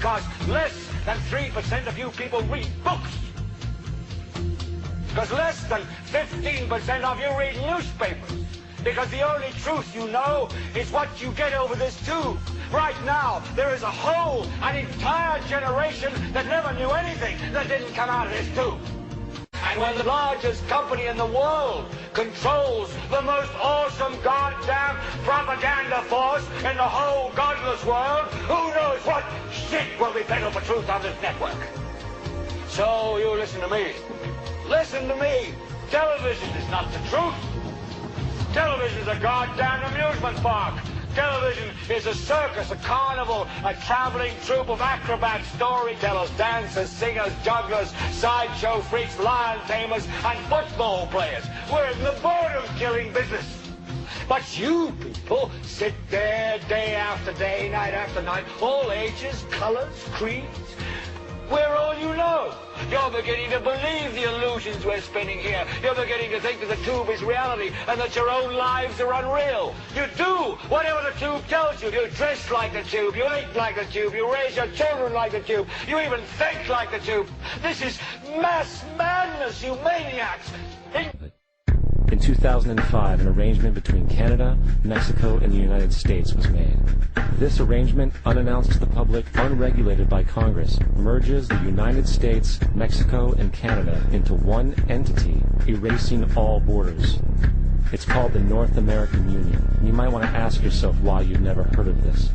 because less than 3% of you people read books. Because less than 15% of you read newspapers. Because the only truth you know is what you get over this tube. Right now, there is an entire generation that never knew anything that didn't come out of this tube. And when the largest company in the world controls the most awesome goddamn propaganda force in the whole godless world, who knows what shit will be peddled for truth on this network. So you listen to me. Listen to me. Television is not the truth. Television is a goddamn amusement park. Television is a circus, a carnival, a traveling troupe of acrobats, storytellers, dancers, singers, jugglers, sideshow freaks, lion tamers, and football players. We're in the boredom-killing business. But you people sit there day after day, night after night, all ages, colors, creeds. We're all you know. You're beginning to believe the illusions we're spinning here. You're beginning to think that the tube is reality and that your own lives are unreal. You do whatever the tube tells you. You dress like the tube. You eat like the tube. You raise your children like the tube. You even think like the tube. This is mass madness, you maniacs. In 2005, an arrangement between Canada, Mexico, and the United States was made. This arrangement, unannounced to the public, unregulated by Congress, merges the United States, Mexico, and Canada into one entity, erasing all borders. It's called the North American Union. You might want to ask yourself why you've never heard of this.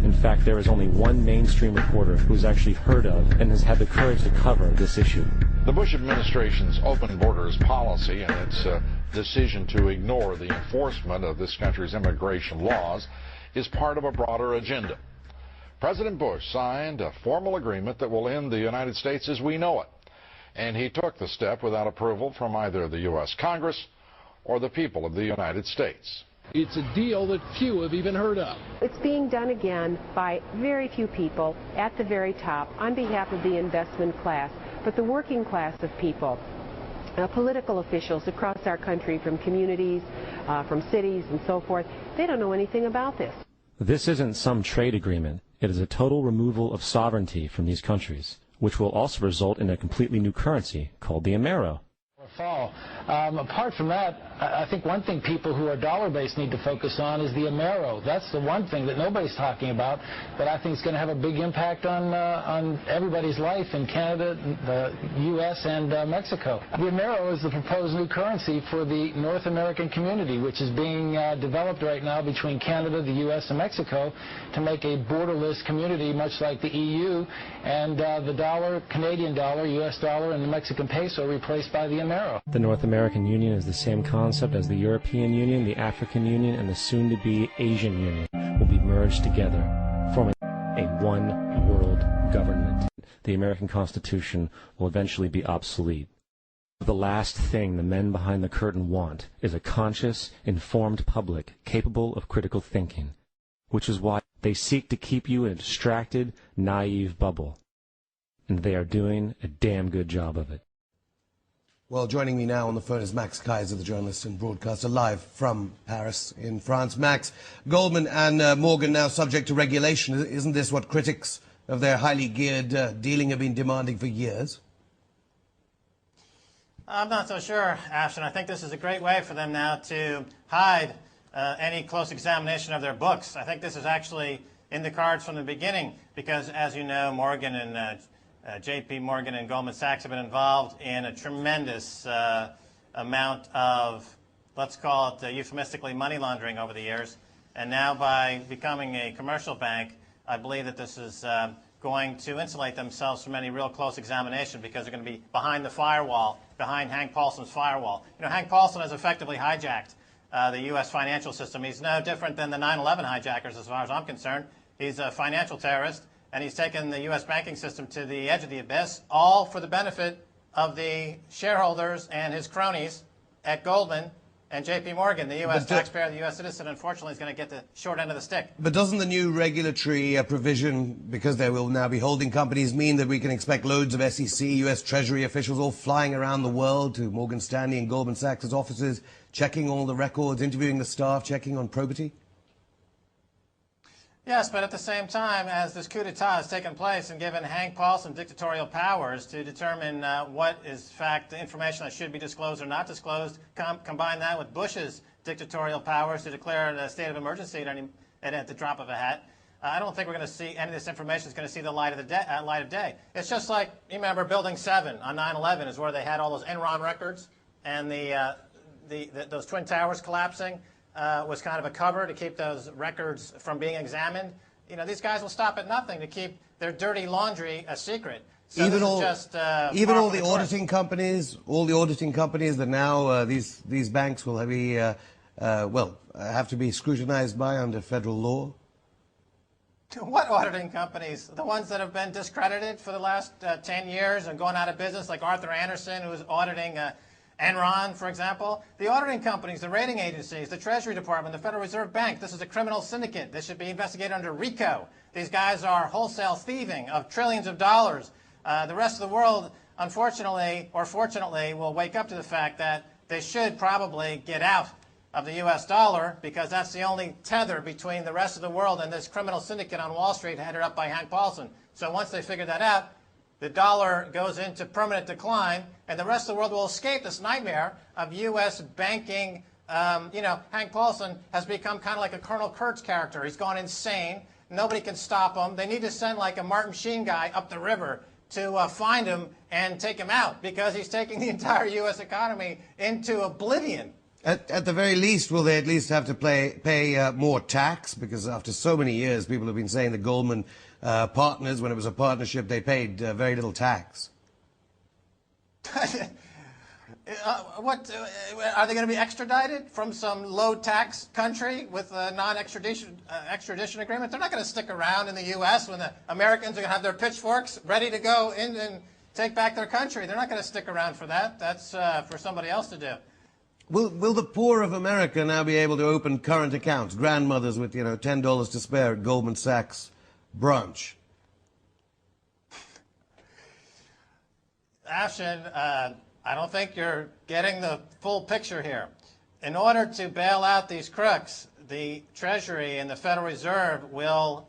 In fact, there is only one mainstream reporter who's actually heard of and has had the courage to cover this issue. The Bush administration's open borders policy and its decision to ignore the enforcement of this country's immigration laws is part of a broader agenda. President Bush signed a formal agreement that will end the United States as we know it, and he took the step without approval from either the U.S. Congress or the people of the United States. It's a deal that few have even heard of. It's being done again by very few people at the very top on behalf of the investment class, but the working class of people. Political officials across our country, from communities, from cities and so forth, they don't know anything about this. This isn't some trade agreement. It is a total removal of sovereignty from these countries, which will also result in a completely new currency called the Amero. Fall. Apart from that, I think one thing people who are dollar-based need to focus on is the Amero. That's the one thing that nobody's talking about, but I think it's going to have a big impact on everybody's life in Canada, the U.S., and Mexico. The Amero is the proposed new currency for the North American community, which is being developed right now between Canada, the U.S., and Mexico to make a borderless community, much like the EU, and the dollar, Canadian dollar, U.S. dollar, and the Mexican peso replaced by the Amero. The North American Union is the same concept as the European Union, the African Union, and the soon-to-be Asian Union will be merged together, forming a one-world government. The American Constitution will eventually be obsolete. The last thing the men behind the curtain want is a conscious, informed public capable of critical thinking, which is why they seek to keep you in a distracted, naive bubble. And they are doing a damn good job of it. Well, joining me now on the phone is Max Kaiser, the journalist and broadcaster, live from Paris in France. Max, Goldman and Morgan now subject to regulation. Isn't this what critics of their highly geared dealing have been demanding for years? I'm not so sure, Ashton. I think this is a great way for them now to hide any close examination of their books. I think this is actually in the cards from the beginning because, as you know, Morgan and J.P. Morgan and Goldman Sachs have been involved in a tremendous amount of, let's call it euphemistically, money laundering over the years. And now by becoming a commercial bank, I believe that this is going to insulate themselves from any real close examination because they're going to be behind the firewall, behind Hank Paulson's firewall. You know, Hank Paulson has effectively hijacked the U.S. financial system. He's no different than the 9/11 hijackers as far as I'm concerned. He's a financial terrorist. And he's taken the U.S. banking system to the edge of the abyss, all for the benefit of the shareholders and his cronies at Goldman and J.P. Morgan. The U.S. taxpayer, the U.S. citizen, unfortunately, is going to get the short end of the stick. But doesn't the new regulatory provision, because they will now be holding companies, mean that we can expect loads of SEC, U.S. Treasury officials all flying around the world to Morgan Stanley and Goldman Sachs' offices, checking all the records, interviewing the staff, checking on probity? Yes, but at the same time, as this coup d'etat has taken place and given Hank Paulson dictatorial powers to determine what is fact information that should be disclosed or not disclosed, combine that with Bush's dictatorial powers to declare a state of emergency at the drop of a hat, I don't think we're going to see any of this information is going to see the light of day. It's just like, you remember Building 7 on 9/11 is where they had all those Enron records, and those Twin Towers collapsing was kind of a cover to keep those records from being examined. You know, these guys will stop at nothing to keep their dirty laundry a secret. So even all the auditing companies, that now these banks will be have to be scrutinized by under federal law. What auditing companies? The ones that have been discredited for the last 10 years and gone out of business, like Arthur Andersen, who was auditing Enron, for example. The auditing companies, the rating agencies, the Treasury Department, the Federal Reserve Bank. This is a criminal syndicate. This should be investigated under RICO. These guys are wholesale thieving of trillions of dollars. The rest of the world, unfortunately or fortunately, will wake up to the fact that they should probably get out of the U.S. dollar, because that's the only tether between the rest of the world and this criminal syndicate on Wall Street headed up by Hank Paulson. So once they figure that out, the dollar goes into permanent decline, and the rest of the world will escape this nightmare of U.S. banking. Hank Paulson has become kind of like a Colonel Kurtz character. He's gone insane. Nobody can stop him. They need to send like a Martin Sheen guy up the river to find him and take him out, because he's taking the entire U.S. economy into oblivion. At the very least, will they at least have to pay more tax? Because after so many years, people have been saying the Goldman partners, when it was a partnership, they paid very little tax. Are they going to be extradited from some low-tax country with a non-extradition agreement? They're not going to stick around in the U.S. when the Americans are going to have their pitchforks ready to go in and take back their country. They're not going to stick around for that. That's for somebody else to do. Will the poor of America now be able to open current accounts? Grandmothers with, $10 to spare at Goldman Sachs branch. Ashton, I don't think you're getting the full picture here. In order to bail out these crooks, the Treasury and the Federal Reserve will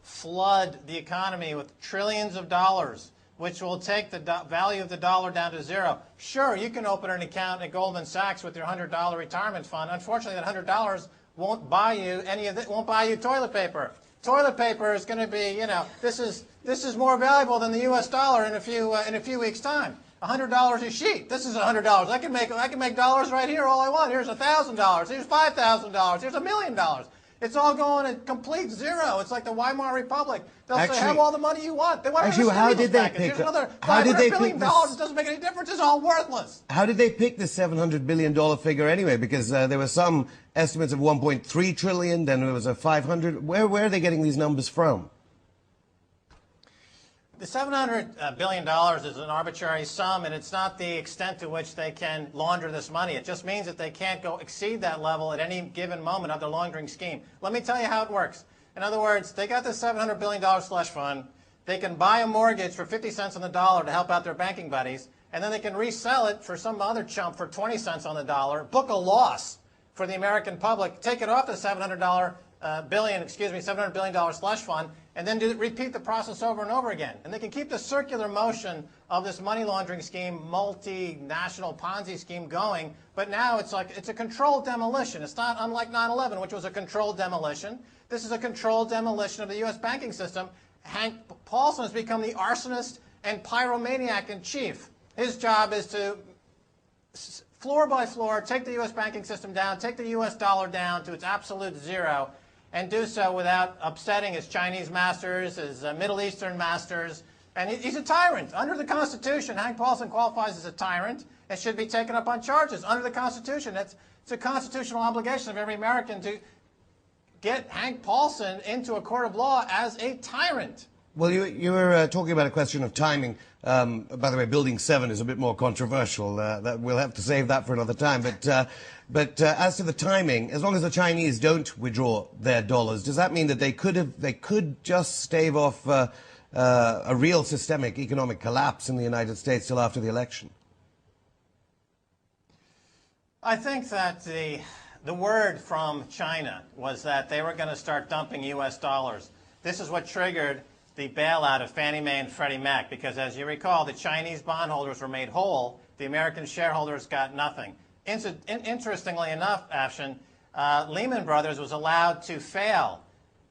flood the economy with trillions of dollars, which will take the value of the dollar down to zero. Sure, you can open an account at Goldman Sachs with your $100 retirement fund. Unfortunately, that $100 won't buy you won't buy you toilet paper. Toilet paper is going to be, this is more valuable than the U.S. dollar in a few weeks' time. $100 a sheet. This is $100. I can make dollars right here all I want. Here's $1,000. Here's $5,000. Here's $1 million. It's all going at complete zero. It's like the Weimar Republic. They'll say, have all the money you want. They want how did they pick Here's another $500 billion. It doesn't make any difference. It's all worthless. How did they pick the $700 billion figure anyway? Because there were some estimates of 1.3 trillion, then there was a 500. Where are they getting these numbers from? The $700 billion is an arbitrary sum, and it's not the extent to which they can launder this money. It just means that they can't exceed that level at any given moment of their laundering scheme. Let me tell you how it works. In other words, they got this $700 billion slush fund. They can buy a mortgage for 50 cents on the dollar to help out their banking buddies, and then they can resell it for some other chump for 20 cents on the dollar, book a loss for the American public, take it off the $700 billion slush fund, and then repeat the process over and over again. And they can keep the circular motion of this money laundering scheme, multinational Ponzi scheme going, but now it's a controlled demolition. It's not unlike 9/11, which was a controlled demolition. This is a controlled demolition of the U.S. banking system. Hank Paulson has become the arsonist and pyromaniac in chief. His job is to, floor by floor, take the U.S. banking system down, take the U.S. dollar down to its absolute zero, and do so without upsetting his Chinese masters, his Middle Eastern masters. And he's a tyrant. Under the Constitution, Hank Paulson qualifies as a tyrant and should be taken up on charges. Under the Constitution, it's a constitutional obligation of every American to get Hank Paulson into a court of law as a tyrant. Well, you were talking about a question of timing. By the way, Building 7 is a bit more controversial. We'll have to save that for another time. But as to the timing, as long as the Chinese don't withdraw their dollars, does that mean that they could just stave off a real systemic economic collapse in the United States till after the election? I think that The word from China was that they were going to start dumping U.S. dollars. This is what triggered the bailout of Fannie Mae and Freddie Mac, because as you recall, the Chinese bondholders were made whole. The American shareholders got nothing. Interestingly enough, Afshin, Lehman Brothers was allowed to fail.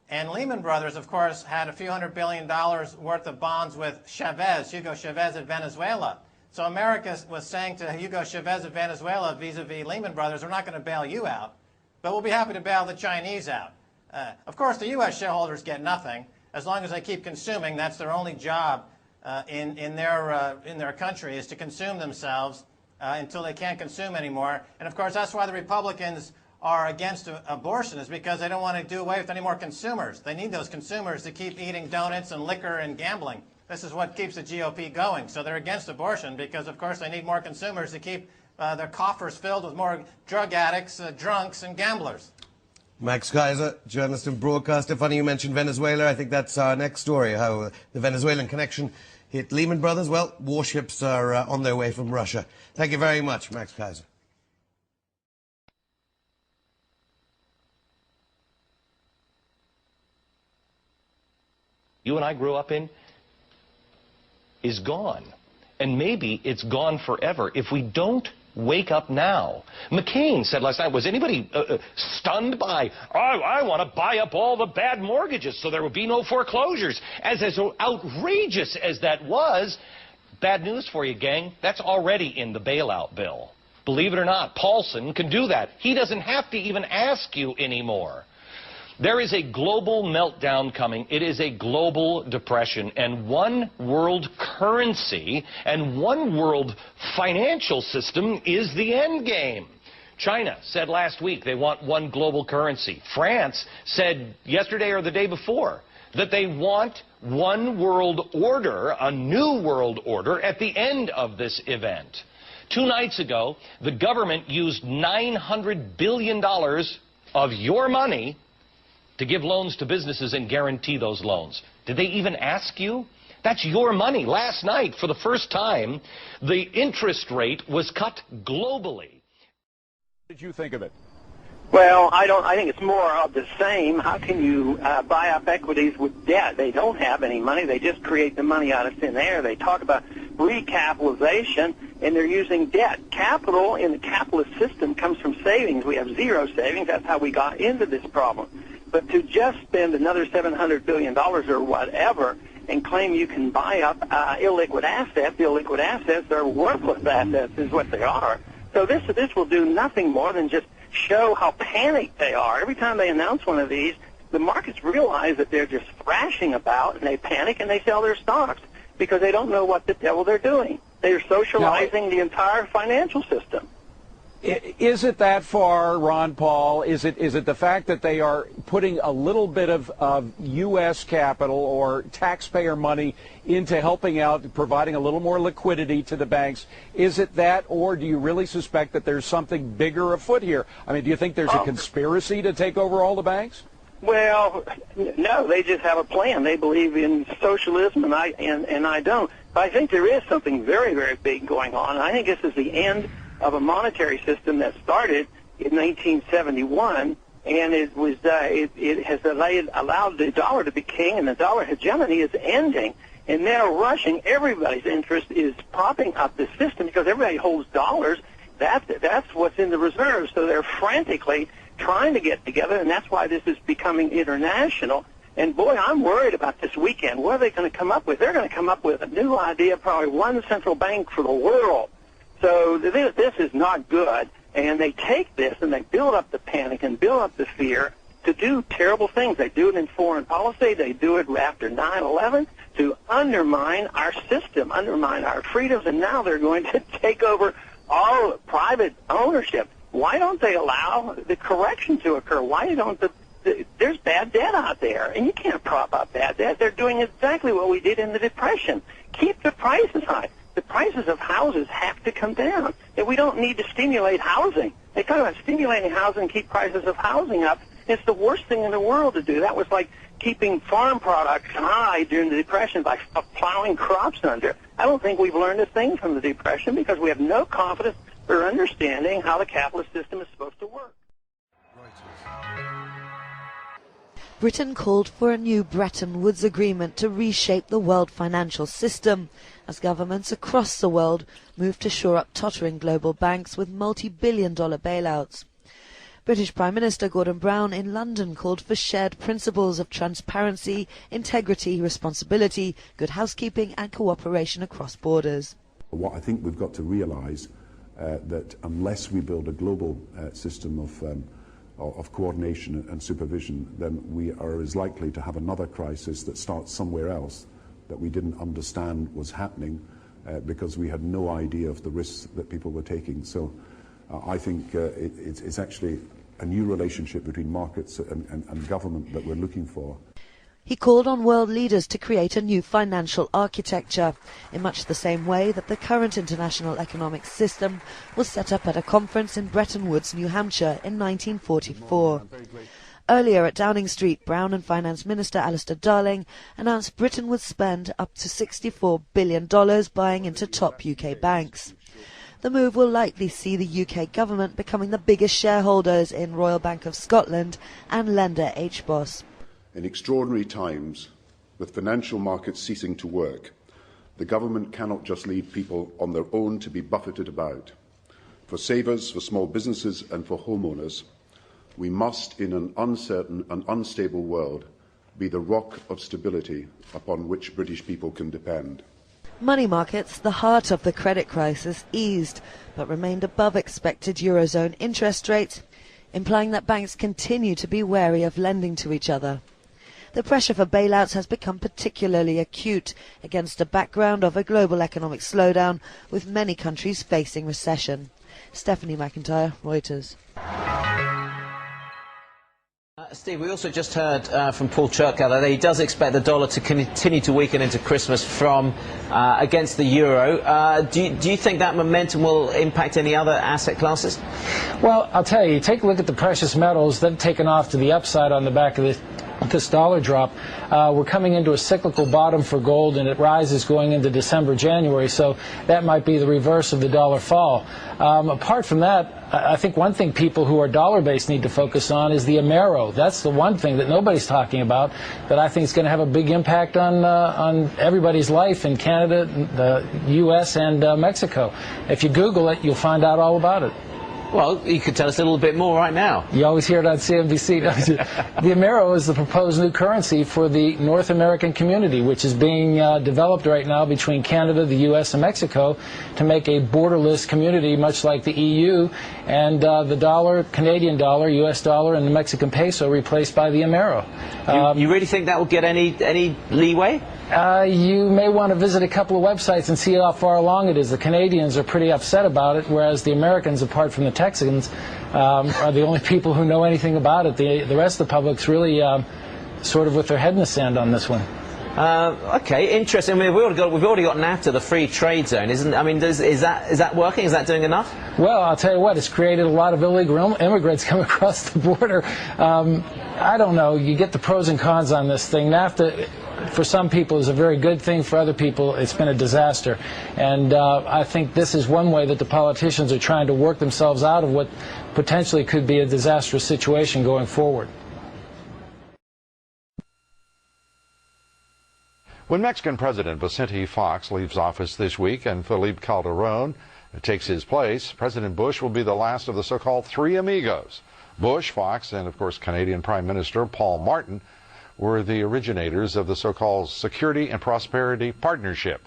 And Lehman Brothers, of course, had a few $100 billion worth of bonds with Chavez, Hugo Chavez of Venezuela. So America was saying to Hugo Chavez of Venezuela vis-a-vis Lehman Brothers, we're not going to bail you out, but we'll be happy to bail the Chinese out. Of course, the U.S. shareholders get nothing. As long as they keep consuming, that's their only job in their country, is to consume themselves until they can't consume anymore. And of course, that's why the Republicans are against abortion, is because they don't want to do away with any more consumers. They need those consumers to keep eating donuts and liquor and gambling. This is what keeps the GOP going. So they're against abortion because, of course, they need more consumers to keep their coffers filled with more drug addicts, drunks, and gamblers. Max Kaiser, journalist and broadcaster. Funny you mentioned Venezuela. I think that's our next story, how the Venezuelan connection hit Lehman Brothers. Well, warships are on their way from Russia. Thank you very much, Max Kaiser. You and I grew up in is gone. And maybe it's gone forever if we don't wake up now. McCain said last night, was anybody stunned by, I want to buy up all the bad mortgages so there would be no foreclosures? As outrageous as that was, bad news for you, gang, that's already in the bailout bill. Believe it or not, Paulson can do that. He doesn't have to even ask you anymore. There is a global meltdown coming. It is a global depression, and one world currency and one world financial system is the end game. China said last week they want one global currency. France said yesterday or the day before that they want one world order, a new world order, at the end of this event. 2 nights ago, the government used $900 billion of your money to give loans to businesses and guarantee those loans. Did they even ask you? That's your money. Last night, for the first time, the interest rate was cut globally. What did you think of it? Well, I think it's more of the same. How can you buy up equities with debt? They don't have any money. They just create the money out of thin air. They talk about recapitalization, and they're using debt. Capital in the capitalist system comes from savings. We have zero savings. That's how we got into this problem. But to just spend another $700 billion or whatever and claim you can buy up illiquid assets are worthless assets is what they are. So this will do nothing more than just show how panicked they are. Every time they announce one of these, the markets realize that they're just thrashing about, and they panic and they sell their stocks because they don't know what the devil they're doing. They're socializing the entire financial system. Is it that far, Ron Paul? Is it the fact that they are putting a little bit of U.S. capital or taxpayer money into helping out, providing a little more liquidity to the banks? Is it that, or do you really suspect that there's something bigger afoot here? I mean, do you think there's a conspiracy to take over all the banks? Well, no, they just have a plan. They believe in socialism, and I don't. But I think there is something very, very big going on. I think this is the end of a monetary system that started in 1971, and it has allowed the dollar to be king, and the dollar hegemony is ending. And they're rushing. Everybody's interest is propping up the system because everybody holds dollars. That's what's in the reserves. So they're frantically trying to get together, and that's why this is becoming international. And boy, I'm worried about this weekend. What are they going to come up with? They're going to come up with a new idea, probably one central bank for the world. So this is not good, and they take this and they build up the panic and build up the fear to do terrible things. They do it in foreign policy. They do it after 9/11 to undermine our system, undermine our freedoms, and now they're going to take over all private ownership. Why don't they allow the correction to occur? Why don't there's bad debt out there, and you can't prop up bad debt. They're doing exactly what we did in the Depression. Keep the prices high. The prices of houses have to come down. And we don't need to stimulate housing. They talk about stimulating housing and keep prices of housing up. It's the worst thing in the world to do. That was like keeping farm products high during the Depression by plowing crops under. I don't think we've learned a thing from the Depression because we have no confidence or understanding how the capitalist system is supposed to work. Britain called for a new Bretton Woods agreement to reshape the world financial system, as governments across the world move to shore up tottering global banks with multi-billion-dollar bailouts. British Prime Minister Gordon Brown in London called for shared principles of transparency, integrity, responsibility, good housekeeping and cooperation across borders. What I think we've got to realise that unless we build a global system of coordination and supervision, then we are as likely to have another crisis that starts somewhere else that we didn't understand was happening because we had no idea of the risks that people were taking. So I think it's actually a new relationship between markets and government that we're looking for. He called on world leaders to create a new financial architecture, in much the same way that the current international economic system was set up at a conference in Bretton Woods, New Hampshire in 1944. Earlier at Downing Street, Brown and Finance Minister Alistair Darling announced Britain would spend up to $64 billion buying into top UK banks. The move will likely see the UK government becoming the biggest shareholders in Royal Bank of Scotland and lender HBOS. In extraordinary times, with financial markets ceasing to work, the government cannot just leave people on their own to be buffeted about. For savers, for small businesses and for homeowners, we must, in an uncertain and unstable world, be the rock of stability upon which British people can depend. Money markets, the heart of the credit crisis, eased, but remained above expected Eurozone interest rates, implying that banks continue to be wary of lending to each other. The pressure for bailouts has become particularly acute against a background of a global economic slowdown, with many countries facing recession. Stephanie McIntyre, Reuters. Steve, we also just heard from Paul Churchill that he does expect the dollar to continue to weaken into Christmas from against the euro. Do you think that momentum will impact any other asset classes? Well, I'll tell you, take a look at the precious metals. They've taken off to the upside on the back of this dollar drop. We're coming into a cyclical bottom for gold, and it rises going into December, January, so that might be the reverse of the dollar fall. Apart from that, I think one thing people who are dollar-based need to focus on is the Amero. That's the one thing that nobody's talking about that I think is going to have a big impact on everybody's life in Canada, the U.S., and Mexico. If you Google it, you'll find out all about it. Well, you could tell us a little bit more right now. You always hear it on CNBC, don't you? The Amero is the proposed new currency for the North American community, which is being developed right now between Canada, the U.S., and Mexico to make a borderless community, much like the EU, and the dollar, Canadian dollar, U.S. dollar, and the Mexican peso replaced by the Amero. You really think that will get any leeway? You may want to visit a couple of websites and see how far along it is. The Canadians are pretty upset about it, whereas the Americans, apart from the Texans, are the only people who know anything about it. The rest of the public's really sort of with their head in the sand on this one. Okay, interesting. I mean, we've already got NAFTA, the free trade zone, isn't? I mean, is that working? Is that doing enough? Well, I'll tell you what, it's created a lot of illegal immigrants come across the border. I don't know. You get the pros and cons on this thing. NAFTA, for some people, is a very good thing. For other people, it's been a disaster. And I think this is one way that the politicians are trying to work themselves out of what potentially could be a disastrous situation going forward. When Mexican President Vicente Fox leaves office this week and Felipe Calderón takes his place, President Bush will be the last of the so-called three amigos. Bush, Fox, and of course Canadian Prime Minister Paul Martin were the originators of the so-called Security and Prosperity Partnership,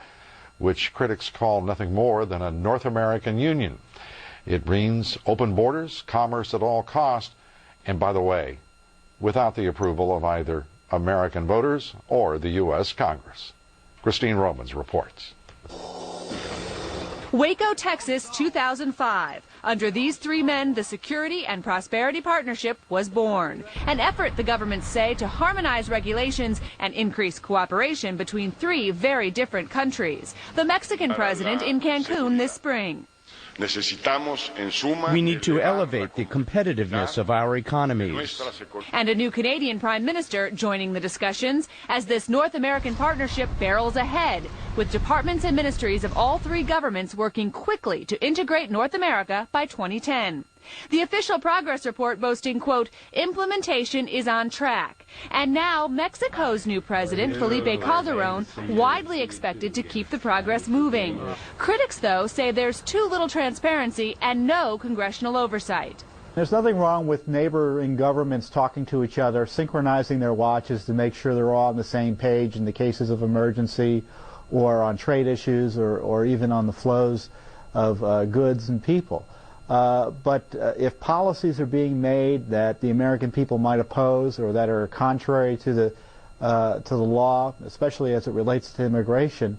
which critics call nothing more than a North American Union. It means open borders, commerce at all cost, and by the way, without the approval of either American voters or the U.S. Congress. Christine Romans reports. Waco, Texas, 2005. Under these three men, the Security and Prosperity Partnership was born. An effort, the governments say, to harmonize regulations and increase cooperation between three very different countries. The Mexican president in Cancun this spring. We need to elevate the competitiveness of our economies. And a new Canadian Prime Minister joining the discussions as this North American partnership barrels ahead, with departments and ministries of all three governments working quickly to integrate North America by 2010. The official progress report boasting, quote, implementation is on track. And now Mexico's new president, Felipe Calderón, widely expected to keep the progress moving. Critics, though, say there's too little transparency and no congressional oversight. There's nothing wrong with neighboring governments talking to each other, synchronizing their watches to make sure they're all on the same page in the cases of emergency or on trade issues or even on the flows of goods and people. But if policies are being made that the American people might oppose or that are contrary to the law, especially as it relates to immigration,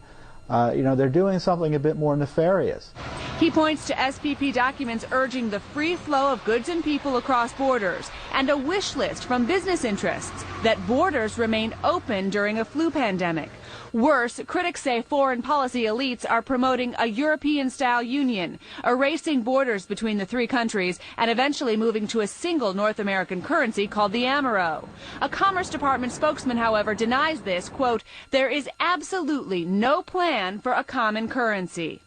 they're doing something a bit more nefarious. He points to SPP documents urging the free flow of goods and people across borders and a wish list from business interests that borders remain open during a flu pandemic. Worse, critics say foreign policy elites are promoting a European-style union, erasing borders between the three countries and eventually moving to a single North American currency called the Amero. A Commerce Department spokesman, however, denies this, quote, there is absolutely no plan for a common currency.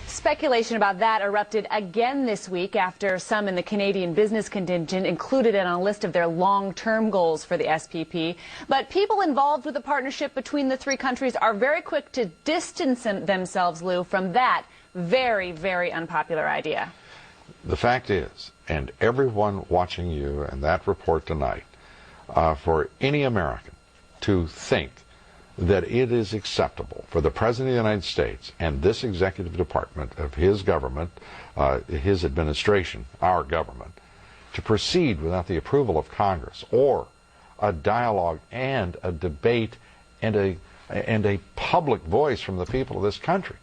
Speculation about that erupted again this week after some in the Canadian business contingent included it on a list of their long-term goals for the SPP. But people involved with the partnership between the three countries are very quick to distance themselves, Lou, from that very, very unpopular idea. The fact is, and everyone watching you and that report tonight, for any American to think that it is acceptable for the President of the United States and this executive department of his government, his administration, our government, to proceed without the approval of Congress or a dialogue and a debate and a public voice from the people of this country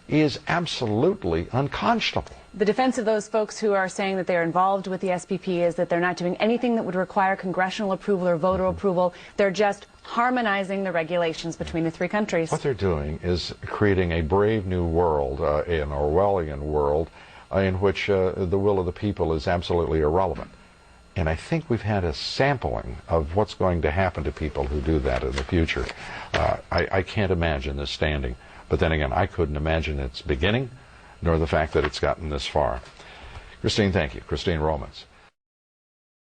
is absolutely unconscionable. The defense of those folks who are saying that they're involved with the SPP is that they're not doing anything that would require congressional approval or voter approval. They're just harmonizing the regulations between the three countries. What they're doing is creating a brave new world, an Orwellian world, in which the will of the people is absolutely irrelevant. And I think we've had a sampling of what's going to happen to people who do that in the future. I can't imagine this standing. But then again, I couldn't imagine its beginning, nor the fact that it's gotten this far. Christine, thank you. Christine Romans.